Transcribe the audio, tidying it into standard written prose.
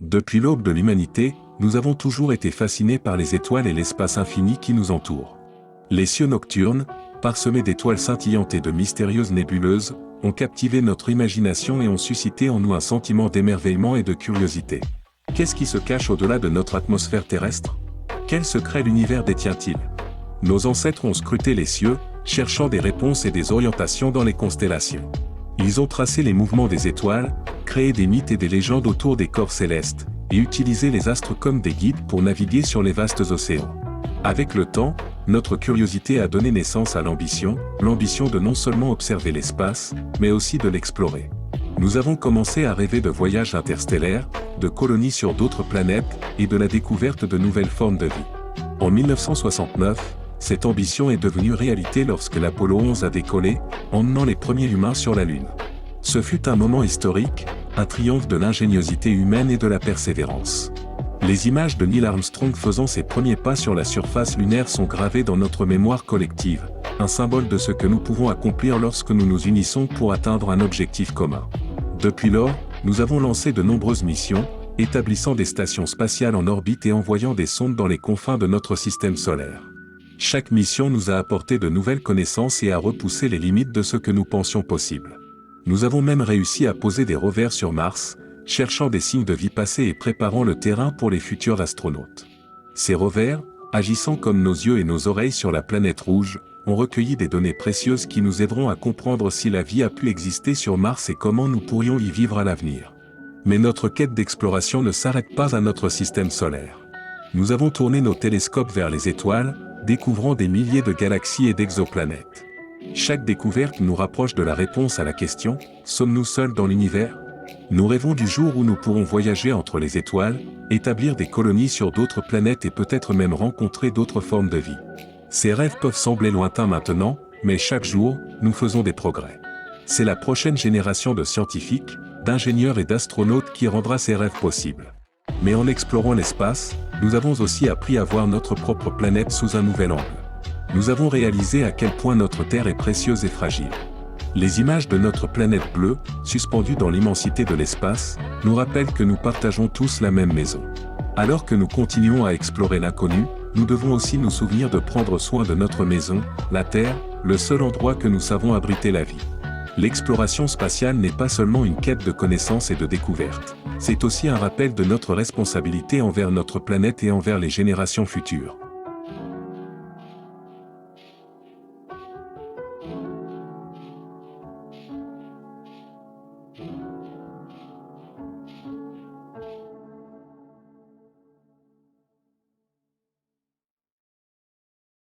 Depuis l'aube de l'humanité, nous avons toujours été fascinés par les étoiles et l'espace infini qui nous entoure. Les cieux nocturnes, parsemés d'étoiles scintillantes et de mystérieuses nébuleuses, ont captivé notre imagination et ont suscité en nous un sentiment d'émerveillement et de curiosité. Qu'est-ce qui se cache au-delà de notre atmosphère terrestre? Quel secret l'univers détient-il? Nos ancêtres ont scruté les cieux, cherchant des réponses et des orientations dans les constellations. Ils ont tracé les mouvements des étoiles, créé des mythes et des légendes autour des corps célestes, et utilisé les astres comme des guides pour naviguer sur les vastes océans. Avec le temps, notre curiosité a donné naissance à l'ambition de non seulement observer l'espace, mais aussi de l'explorer. Nous avons commencé à rêver de voyages interstellaires, de colonies sur d'autres planètes, et de la découverte de nouvelles formes de vie. En 1969, cette ambition est devenue réalité lorsque l'Apollo 11 a décollé, emmenant les premiers humains sur la Lune. Ce fut un moment historique, un triomphe de l'ingéniosité humaine et de la persévérance. Les images de Neil Armstrong faisant ses premiers pas sur la surface lunaire sont gravées dans notre mémoire collective, un symbole de ce que nous pouvons accomplir lorsque nous nous unissons pour atteindre un objectif commun. Depuis lors, nous avons lancé de nombreuses missions, établissant des stations spatiales en orbite et envoyant des sondes dans les confins de notre système solaire. Chaque mission nous a apporté de nouvelles connaissances et a repoussé les limites de ce que nous pensions possible. Nous avons même réussi à poser des rovers sur Mars, cherchant des signes de vie passée et préparant le terrain pour les futurs astronautes. Ces rovers, agissant comme nos yeux et nos oreilles sur la planète rouge, ont recueilli des données précieuses qui nous aideront à comprendre si la vie a pu exister sur Mars et comment nous pourrions y vivre à l'avenir. Mais notre quête d'exploration ne s'arrête pas à notre système solaire. Nous avons tourné nos télescopes vers les étoiles, découvrant des milliers de galaxies et d'exoplanètes. Chaque découverte nous rapproche de la réponse à la question « Sommes-nous seuls dans l'univers ?» Nous rêvons du jour où nous pourrons voyager entre les étoiles, établir des colonies sur d'autres planètes et peut-être même rencontrer d'autres formes de vie. Ces rêves peuvent sembler lointains maintenant, mais chaque jour, nous faisons des progrès. C'est la prochaine génération de scientifiques, d'ingénieurs et d'astronautes qui rendra ces rêves possibles. Mais en explorant l'espace, nous avons aussi appris à voir notre propre planète sous un nouvel angle. Nous avons réalisé à quel point notre Terre est précieuse et fragile. Les images de notre planète bleue, suspendue dans l'immensité de l'espace, nous rappellent que nous partageons tous la même maison. Alors que nous continuons à explorer l'inconnu, nous devons aussi nous souvenir de prendre soin de notre maison, la Terre, le seul endroit que nous savons abriter la vie. L'exploration spatiale n'est pas seulement une quête de connaissances et de découvertes, c'est aussi un rappel de notre responsabilité envers notre planète et envers les générations futures.